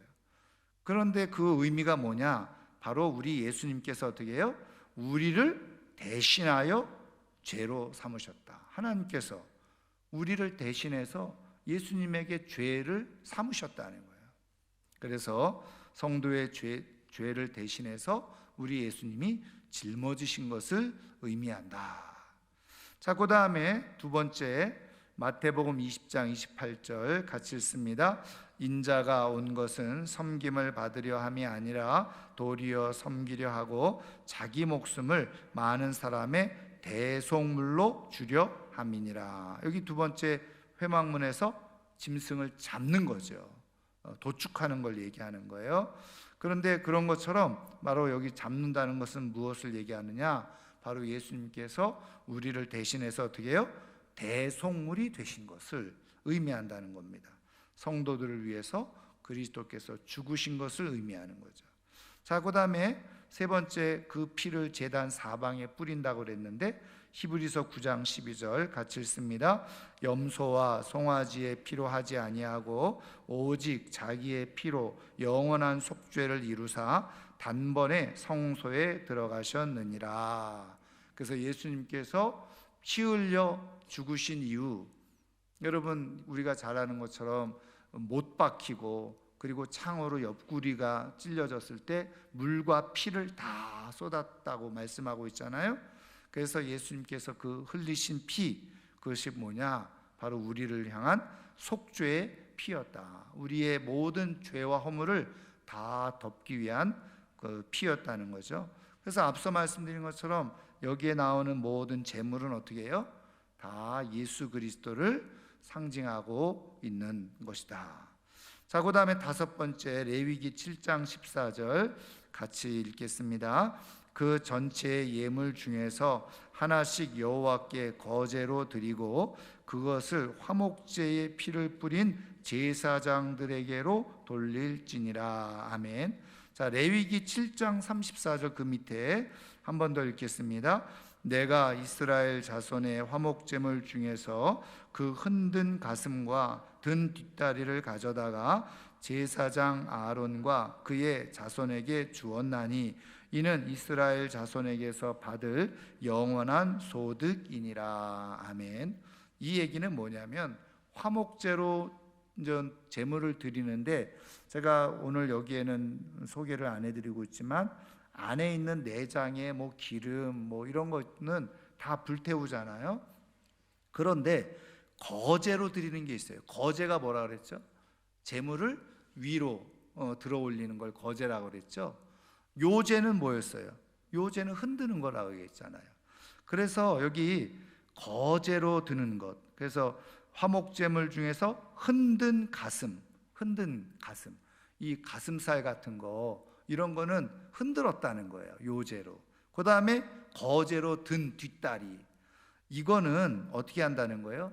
Speaker 1: 그런데 그 의미가 뭐냐? 바로 우리 예수님께서 어떻게 해요? 우리를 대신하여 죄로 삼으셨다. 하나님께서 우리를 대신해서 예수님에게 죄를 삼으셨다는 거예요. 그래서 성도의 죄를 대신해서 우리 예수님이 짊어지신 것을 의미한다. 자, 그 다음에 두 번째 마태복음 20장 28절 같이 읽습니다. 인자가 온 것은 섬김을 받으려 함이 아니라 도리어 섬기려 하고 자기 목숨을 많은 사람의 대속물로 주려 함이니라. 여기 두 번째 회막문에서 짐승을 잡는 거죠. 도축하는 걸 얘기하는 거예요. 그런데 그런 것처럼 바로 여기 잡는다는 것은 무엇을 얘기하느냐? 바로 예수님께서 우리를 대신해서 어떻게 해요? 대속물이 되신 것을 의미한다는 겁니다. 성도들을 위해서 그리스도께서 죽으신 것을 의미하는 거죠. 자, 그 다음에 세 번째, 그 피를 제단 사방에 뿌린다고 그랬는데 히브리서 9장 12절 같이 읽습니다. 염소와 송아지의 피로 하지 아니하고 오직 자기의 피로 영원한 속죄를 이루사 단번에 성소에 들어가셨느니라. 그래서 예수님께서 피 흘려 죽으신 이유, 여러분 우리가 잘 아는 것처럼 못 박히고 그리고 창으로 옆구리가 찔려졌을 때 물과 피를 다 쏟았다고 말씀하고 있잖아요. 그래서 예수님께서 그 흘리신 피, 그것이 뭐냐? 바로 우리를 향한 속죄의 피였다. 우리의 모든 죄와 허물을 다 덮기 위한 그 피였다는 거죠. 그래서 앞서 말씀드린 것처럼 여기에 나오는 모든 제물은 어떻게 해요? 다 예수 그리스도를 상징하고 있는 것이다. 자, 그 다음에 다섯 번째 레위기 7장 14절 같이 읽겠습니다. 그 전체의 예물 중에서 하나씩 여호와께 거제로 드리고 그것을 화목제의 피를 뿌린 제사장들에게로 돌릴지니라. 아멘. 자, 레위기 7장 34절 그 밑에 한 번 더 읽겠습니다. 내가 이스라엘 자손의 화목제물 중에서 그 흔든 가슴과 든 뒷다리를 가져다가 제사장 아론과 그의 자손에게 주었나니 이는 이스라엘 자손에게서 받을 영원한 소득이니라. 아멘. 이 얘기는 뭐냐면 화목제로 제물을 드리는데 제가 오늘 여기에는 소개를 안 해드리고 있지만 안에 있는 내장에 뭐 기름 뭐 이런 거는 다 불태우잖아요. 그런데 거제로 드리는 게 있어요. 거제가 뭐라 그랬죠? 제물을 위로 들어 올리는 걸 거제라고 그랬죠. 요제는 뭐였어요? 요제는 흔드는 거라고 했잖아요. 그래서 여기 거제로 드는 것, 그래서 화목제물 중에서 흔든 가슴, 이 가슴살 같은 거 이런 거는 흔들었다는 거예요. 요제로. 그 다음에 거제로 든 뒷다리, 이거는 어떻게 한다는 거예요?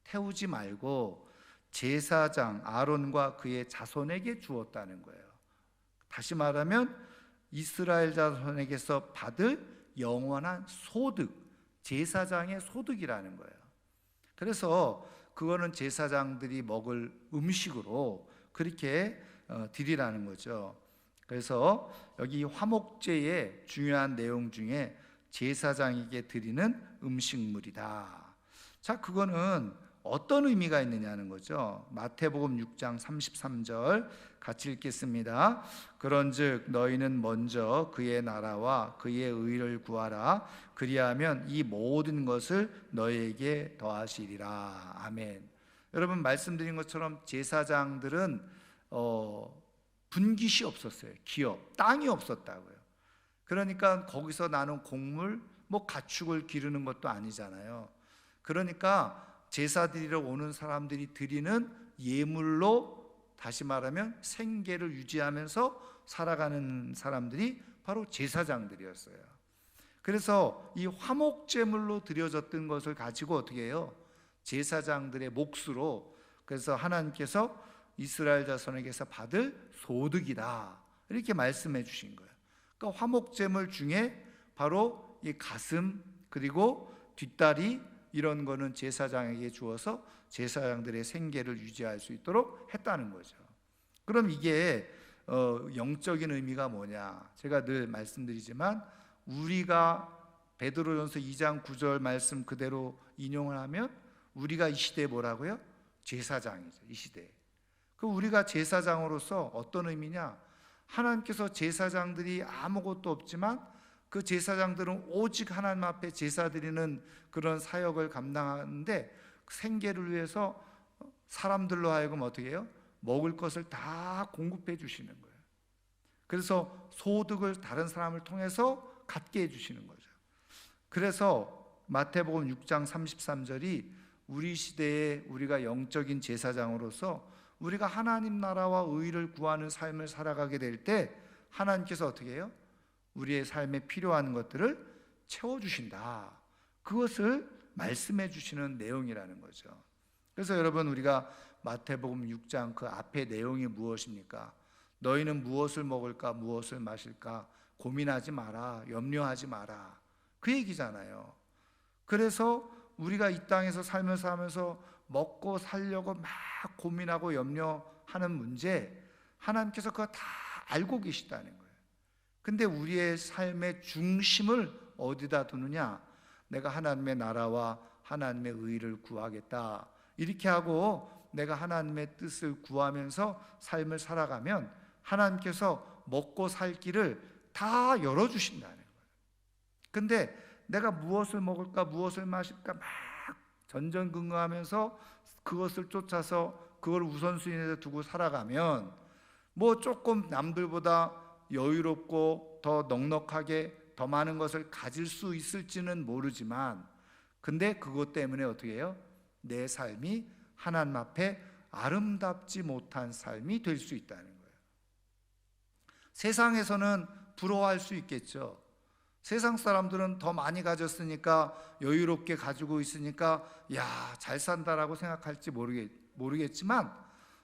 Speaker 1: 태우지 말고 제사장 아론과 그의 자손에게 주었다는 거예요. 다시 말하면 이스라엘 자손에게서 받을 영원한 소득, 제사장의 소득이라는 거예요. 그래서 그거는 제사장들이 먹을 음식으로 그렇게 드리라는 거죠. 그래서 여기 화목제의 중요한 내용 중에 제사장에게 드리는 음식물이다. 자, 그거는 어떤 의미가 있느냐는 거죠. 마태복음 6장 33절 같이 읽겠습니다. 그런즉 너희는 먼저 그의 나라와 그의 의를 구하라. 그리하면 이 모든 것을 너희에게 더하시리라. 아멘. 여러분, 말씀드린 것처럼 제사장들은 분깃이 없었어요. 기업, 땅이 없었다고요. 그러니까 거기서 나는 곡물, 가축을 기르는 것도 아니잖아요. 그러니까 제사 드리러 오는 사람들이 드리는 예물로, 다시 말하면 생계를 유지하면서 살아가는 사람들이 바로 제사장들이었어요. 그래서 이 화목제물로 드려졌던 것을 가지고 어떻게 해요? 제사장들의 몫으로, 그래서 하나님께서 이스라엘 자손에게서 받을 소득이다, 이렇게 말씀해 주신 거예요. 그러니까 화목제물 중에 바로 이 가슴 그리고 뒷다리, 이런 거는 제사장에게 주어서 제사장들의 생계를 유지할 수 있도록 했다는 거죠. 그럼 이게 영적인 의미가 뭐냐? 제가 늘 말씀드리지만, 우리가 베드로전서 2장 9절 말씀 그대로 인용을 하면 우리가 이 시대에 뭐라고요? 제사장이죠. 이 시대에. 그 우리가 제사장으로서 어떤 의미냐? 하나님께서 제사장들이 아무것도 없지만 그 제사장들은 오직 하나님 앞에 제사 드리는 그런 사역을 감당하는데, 생계를 위해서 사람들로 하여금 어떻게 해요? 먹을 것을 다 공급해 주시는 거예요. 그래서 소득을 다른 사람을 통해서 갖게 해 주시는 거죠. 그래서 마태복음 6장 33절이 우리 시대에 우리가 영적인 제사장으로서 우리가 하나님 나라와 의를 구하는 삶을 살아가게 될 때 하나님께서 어떻게 해요? 우리의 삶에 필요한 것들을 채워주신다. 그것을 말씀해 주시는 내용이라는 거죠. 그래서 여러분, 우리가 마태복음 6장 그 앞에 내용이 무엇입니까? 너희는 무엇을 먹을까 무엇을 마실까 고민하지 마라, 염려하지 마라, 그 얘기잖아요. 그래서 우리가 이 땅에서 살면서 하면서 먹고 살려고 막 고민하고 염려하는 문제, 하나님께서 그거 다 알고 계시다는 거예요. 근데 우리의 삶의 중심을 어디다 두느냐? 내가 하나님의 나라와 하나님의 의를 구하겠다, 이렇게 하고 내가 하나님의 뜻을 구하면서 삶을 살아가면 하나님께서 먹고 살 길을 다 열어주신다는 거예요. 근데 내가 무엇을 먹을까 무엇을 마실까 막 전전긍긍하면서 그것을 쫓아서 그걸 우선순위에 두고 살아가면 조금 남들보다 여유롭고 더 넉넉하게 더 많은 것을 가질 수 있을지는 모르지만, 근데 그것 때문에 어떻게 해요? 내 삶이 하나님 앞에 아름답지 못한 삶이 될 수 있다는 거예요. 세상에서는 부러워할 수 있겠죠. 세상 사람들은 더 많이 가졌으니까, 여유롭게 가지고 있으니까 잘 산다라고 생각할지 모르겠지만,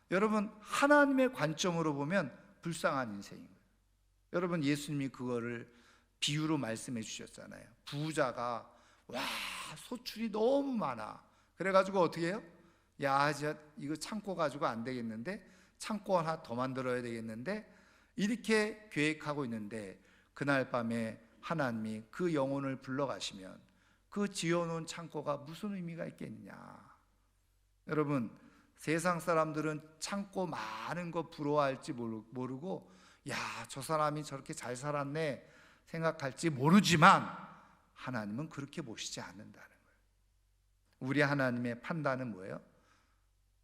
Speaker 1: 여러분, 하나님의 관점으로 보면 불쌍한 인생인 거예요. 여러분, 예수님이 그거를 비유로 말씀해 주셨잖아요. 부자가 소출이 너무 많아. 그래가지고 어떻게 해요? 이거 창고 가지고 안 되겠는데, 창고 하나 더 만들어야 되겠는데, 이렇게 계획하고 있는데, 그날 밤에 하나님이 그 영혼을 불러가시면 그 지어놓은 창고가 무슨 의미가 있겠느냐. 여러분, 세상 사람들은 창고 많은 거 부러워할지 모르고 저 사람이 저렇게 잘 살았네 생각할지 모르지만, 하나님은 그렇게 보시지 않는다는 거예요. 우리 하나님의 판단은 뭐예요?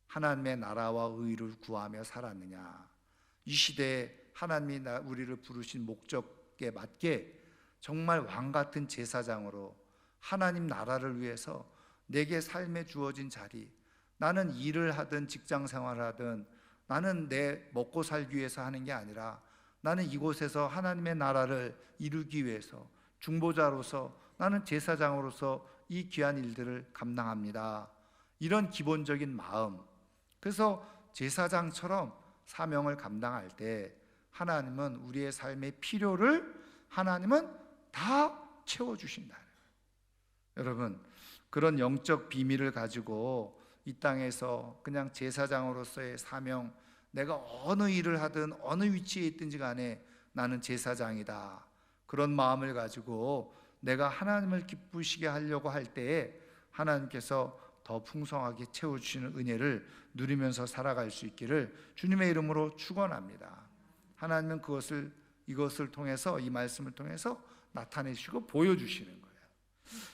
Speaker 1: 하나님의 나라와 의를 구하며 살았느냐. 이 시대에 하나님이 우리를 부르신 목적에 맞게 정말 왕같은 제사장으로 하나님 나라를 위해서 내게 삶에 주어진 자리, 나는 일을 하든 직장 생활을 하든 나는 내 먹고 살기 위해서 하는 게 아니라 나는 이곳에서 하나님의 나라를 이루기 위해서 중보자로서, 나는 제사장으로서 이 귀한 일들을 감당합니다. 이런 기본적인 마음, 그래서 제사장처럼 사명을 감당할 때 하나님은 우리의 삶의 필요를 하나님은 다 채워주신다. 여러분, 그런 영적 비밀을 가지고 이 땅에서 그냥 제사장으로서의 사명, 내가 어느 일을 하든 어느 위치에 있든지 간에 나는 제사장이다, 그런 마음을 가지고 내가 하나님을 기쁘시게 하려고 할 때에 하나님께서 더 풍성하게 채워주시는 은혜를 누리면서 살아갈 수 있기를 주님의 이름으로 축원합니다. 하나님은 이것을 통해서, 이 말씀을 통해서 나타내시고 보여주시는 거예요.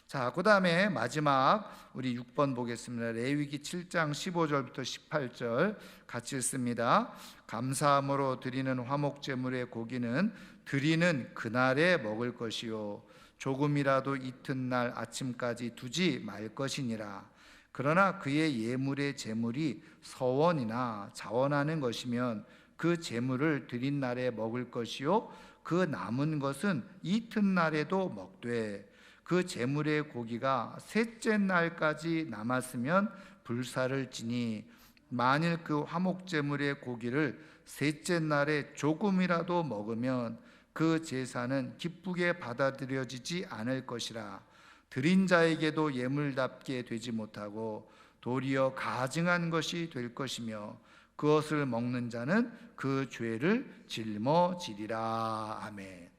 Speaker 1: 자, 그 다음에 마지막 우리 6번 보겠습니다. 레위기 7장 15절부터 18절 같이 읽습니다. 감사함으로 드리는 화목제물의 고기는 드리는 그날에 먹을 것이요 조금이라도 이튿날 아침까지 두지 말 것이니라. 그러나 그의 예물의 제물이 서원이나 자원하는 것이면 그 제물을 드린 날에 먹을 것이요 그 남은 것은 이튿날에도 먹되 그 제물의 고기가 셋째 날까지 남았으면 불사를 지니 만일 그 화목 제물의 고기를 셋째 날에 조금이라도 먹으면 그 제사는 기쁘게 받아들여지지 않을 것이라. 드린 자에게도 예물답게 되지 못하고 도리어 가증한 것이 될 것이며 그것을 먹는 자는 그 죄를 짊어지리라. 아멘.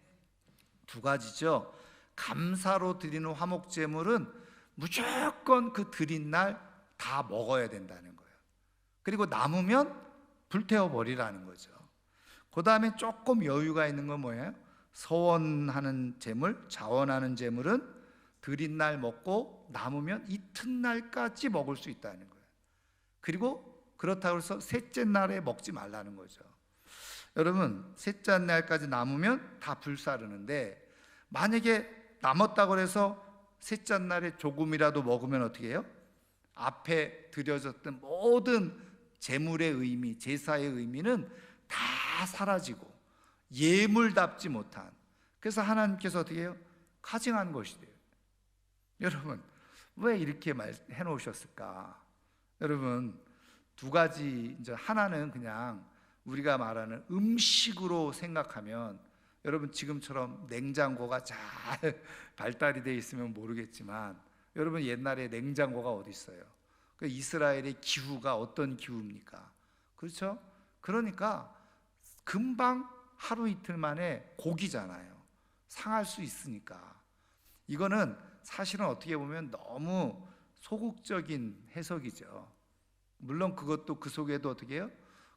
Speaker 1: 두 가지죠. 감사로 드리는 화목제물은 무조건 그 드린 날 다 먹어야 된다는 거예요. 그리고 남으면 불태워 버리라는 거죠. 그 다음에 조금 여유가 있는 건 뭐예요? 서원하는 제물, 자원하는 제물은 드린 날 먹고 남으면 이튿날까지 먹을 수 있다는 거예요. 그리고 그렇다고 해서 셋째 날에 먹지 말라는 거죠. 여러분, 셋째 날까지 남으면 다 불사르는데 만약에 남았다고 해서 셋째 날에 조금이라도 먹으면 어떻게 해요? 앞에 드려졌던 모든 제물의 의미, 제사의 의미는 다 사라지고 예물답지 못한, 그래서 하나님께서 어떻게 해요? 가증한 것이 돼요. 여러분, 왜 이렇게 해놓으셨을까? 여러분, 두 가지, 이제 하나는 그냥 우리가 말하는 음식으로 생각하면, 여러분 지금처럼 냉장고가 잘 발달이 되어 있으면 모르겠지만 여러분 옛날에 냉장고가 어디 있어요? 그 이스라엘의 기후가 어떤 기후입니까? 그렇죠? 그러니까 금방 하루 이틀 만에 고기잖아요. 상할 수 있으니까. 이거는 사실은 어떻게 보면 너무 소극적인 해석이죠. 물론 그것도 그 속에도 어떻게 해요?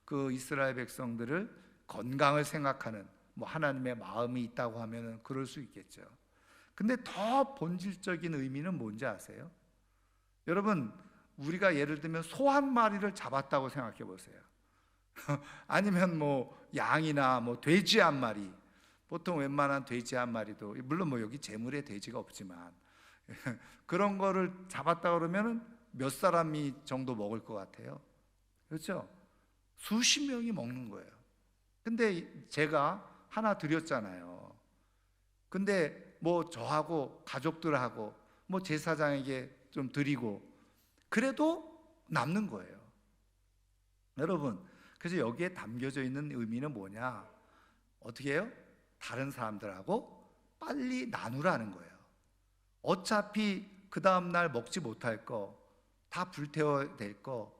Speaker 1: 그 이스라엘 백성들을 건강을 생각하는 하나님의 마음이 있다고 하면 그럴 수 있겠죠. 근데 더 본질적인 의미는 뭔지 아세요? 여러분, 우리가 예를 들면 소 한 마리를 잡았다고 생각해 보세요. 아니면 양이나 돼지 한 마리, 보통 웬만한 돼지 한 마리도, 물론 여기 제물에 돼지가 없지만 그런 거를 잡았다 그러면 몇 사람이 정도 먹을 것 같아요? 그렇죠? 수십 명이 먹는 거예요. 근데 제가 하나 드렸잖아요. 근데 저하고 가족들하고 제사장에게 좀 드리고 그래도 남는 거예요. 여러분, 그래서 여기에 담겨져 있는 의미는 뭐냐? 어떻게 해요? 다른 사람들하고 빨리 나누라는 거예요. 어차피 그 다음날 먹지 못할 거, 다 불태워야 될 거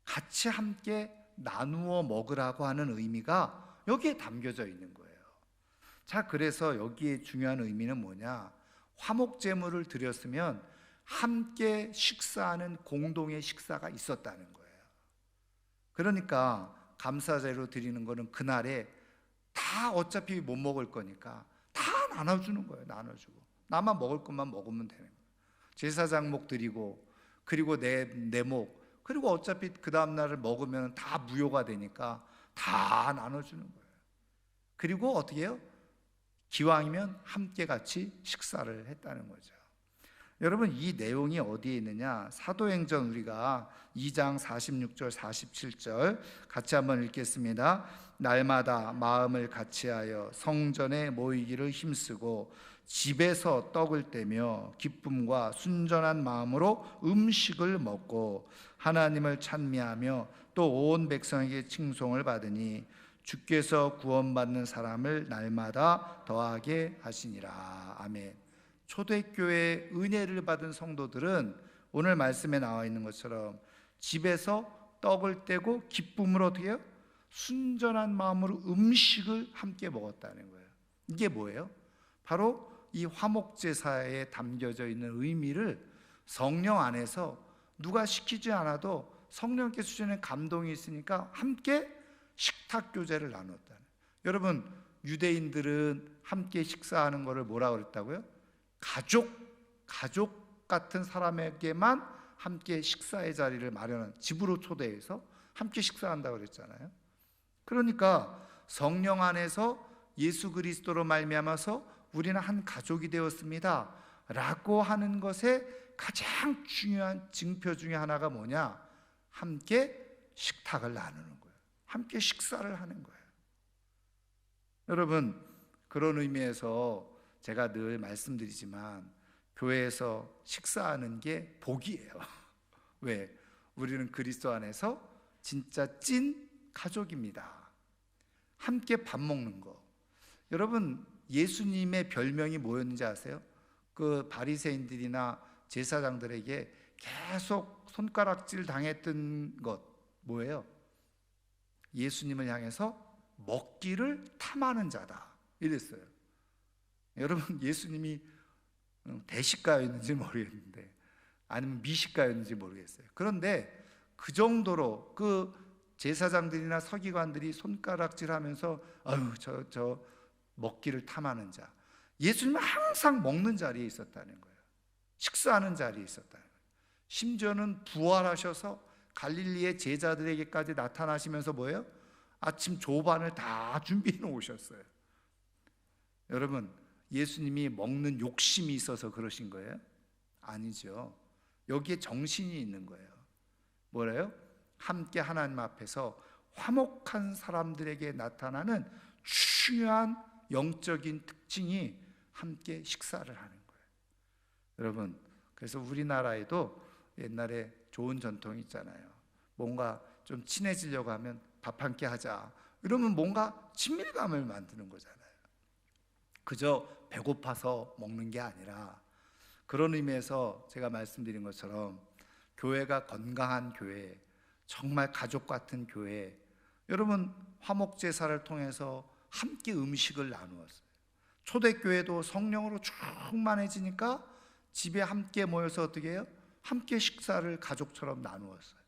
Speaker 1: 같이 함께 나누어 먹으라고 하는 의미가 여기에 담겨져 있는 거예요. 자, 그래서 여기에 중요한 의미는 뭐냐? 화목제물을 드렸으면 함께 식사하는 공동의 식사가 있었다는 거예요. 그러니까 감사제로 드리는 거는 그날에 다 어차피 못 먹을 거니까 다 나눠주는 거예요. 나눠주고 나만 먹을 것만 먹으면 되는 거예요. 제사장 목 드리고, 그리고 내 목, 그리고 어차피 그 다음날을 먹으면 다 무효가 되니까 다 나눠주는 거예요. 그리고 어떻게 해요? 기왕이면 함께 같이 식사를 했다는 거죠. 여러분, 이 내용이 어디에 있느냐? 사도행전 우리가 2장 46절 47절 같이 한번 읽겠습니다. 날마다 마음을 같이하여 성전에 모이기를 힘쓰고 집에서 떡을 떼며 기쁨과 순전한 마음으로 음식을 먹고 하나님을 찬미하며 또 온 백성에게 칭송을 받으니 주께서 구원받는 사람을 날마다 더하게 하시니라. 아멘. 초대교회 은혜를 받은 성도들은 오늘 말씀에 나와 있는 것처럼 집에서 떡을 떼고 기쁨으로 어떻게 해요? 순전한 마음으로 음식을 함께 먹었다는 거예요. 이게 뭐예요? 바로 이 화목제사에 담겨져 있는 의미를 성령 안에서 누가 시키지 않아도 성령께서 주시는 감동이 있으니까 함께 식탁 교제를 나눴다는. 여러분, 유대인들은 함께 식사하는 것을 뭐라고 그랬다고요? 가족 같은 사람에게만 함께 식사의 자리를 마련한, 집으로 초대해서 함께 식사한다고 그랬잖아요. 그러니까 성령 안에서 예수 그리스도로 말미암아서 우리는 한 가족이 되었습니다 라고 하는 것의 가장 중요한 징표 중에 하나가 뭐냐? 함께 식탁을 나누는 거예요. 함께 식사를 하는 거예요. 여러분, 그런 의미에서 제가 늘 말씀드리지만 교회에서 식사하는 게 복이에요. 왜? 우리는 그리스도 안에서 진짜 찐 가족입니다. 함께 밥 먹는 거. 여러분, 예수님의 별명이 뭐였는지 아세요? 그 바리새인들이나 제사장들에게 계속 손가락질 당했던 것 뭐예요? 예수님을 향해서 먹기를 탐하는 자다 이랬어요. 여러분, 예수님이 대식가였는지 모르겠는데 아니면 미식가였는지 모르겠어요. 그런데 그 정도로 그 제사장들이나 서기관들이 손가락질하면서 아유 저 먹기를 탐하는 자. 예수님은 항상 먹는 자리에 있었다는 거예요. 식사하는 자리에 있었다는 거예요. 심지어는 부활하셔서 갈릴리의 제자들에게까지 나타나시면서 뭐예요? 아침 조반을 다 준비해 놓으셨어요. 여러분, 예수님이 먹는 욕심이 있어서 그러신 거예요? 아니죠. 여기에 정신이 있는 거예요. 뭐래요? 함께 하나님 앞에서 화목한 사람들에게 나타나는 중요한 영적인 특징이 함께 식사를 하는 거예요. 여러분, 그래서 우리나라에도 옛날에 좋은 전통이 있잖아요. 뭔가 좀 친해지려고 하면 밥 한 끼 하자. 이러면 뭔가 친밀감을 만드는 거잖아요. 그저 배고파서 먹는 게 아니라, 그런 의미에서 제가 말씀드린 것처럼 교회가 건강한 교회, 정말 가족 같은 교회, 여러분 화목제사를 통해서 함께 음식을 나누었어요. 초대교회도 성령으로 충만해지니까 집에 함께 모여서 어떻게 해요? 함께 식사를 가족처럼 나누었어요.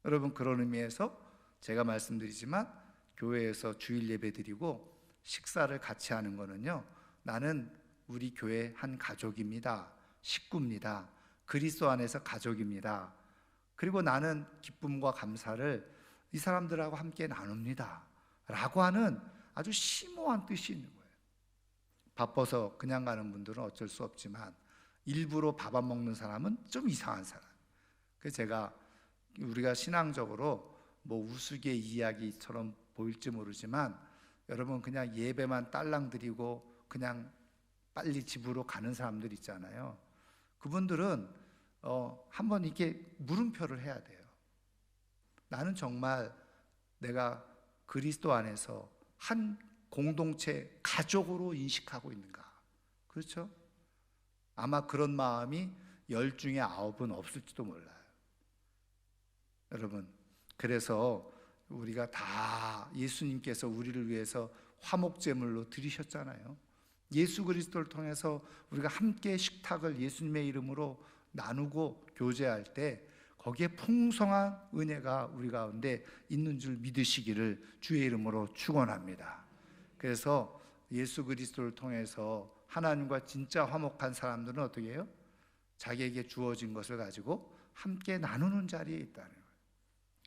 Speaker 1: 여러분, 그런 의미에서 제가 말씀드리지만 교회에서 주일 예배 드리고 식사를 같이 하는 거는요, 나는 우리 교회 한 가족입니다, 식구입니다, 그리스도 안에서 가족입니다, 그리고 나는 기쁨과 감사를 이 사람들하고 함께 나눕니다 라고 하는 아주 심오한 뜻이 있는 거예요. 바빠서 그냥 가는 분들은 어쩔 수 없지만 일부러 밥 안 먹는 사람은 좀 이상한 사람. 그래서 제가, 우리가 신앙적으로 뭐 우스개 이야기처럼 보일지 모르지만 여러분, 그냥 예배만 딸랑 드리고 그냥 빨리 집으로 가는 사람들 있잖아요. 그분들은 한번 이렇게 물음표를 해야 돼요. 나는 정말 내가 그리스도 안에서 한 공동체 가족으로 인식하고 있는가? 그렇죠? 아마 그런 마음이 10 중에 9은 없을지도 몰라요. 여러분, 그래서 우리가 다 예수님께서 우리를 위해서 화목제물로 드리셨잖아요. 예수 그리스도를 통해서 우리가 함께 식탁을 예수님의 이름으로 나누고 교제할 때 거기에 풍성한 은혜가 우리 가운데 있는 줄 믿으시기를 주의 이름으로 축원합니다. 그래서 예수 그리스도를 통해서 하나님과 진짜 화목한 사람들은 어떻게 해요? 자기에게 주어진 것을 가지고 함께 나누는 자리에 있다는 거예요.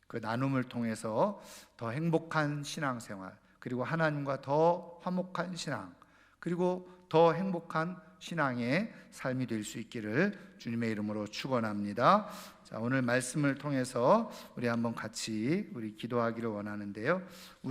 Speaker 1: 그 나눔을 통해서 더 행복한 신앙생활, 그리고 하나님과 더 화목한 신앙, 그리고 더 행복한 신앙의 삶이 될 수 있기를 주님의 이름으로 축원합니다. 자, 오늘 말씀을 통해서 우리 한번 같이 기도하기를 원하는데요.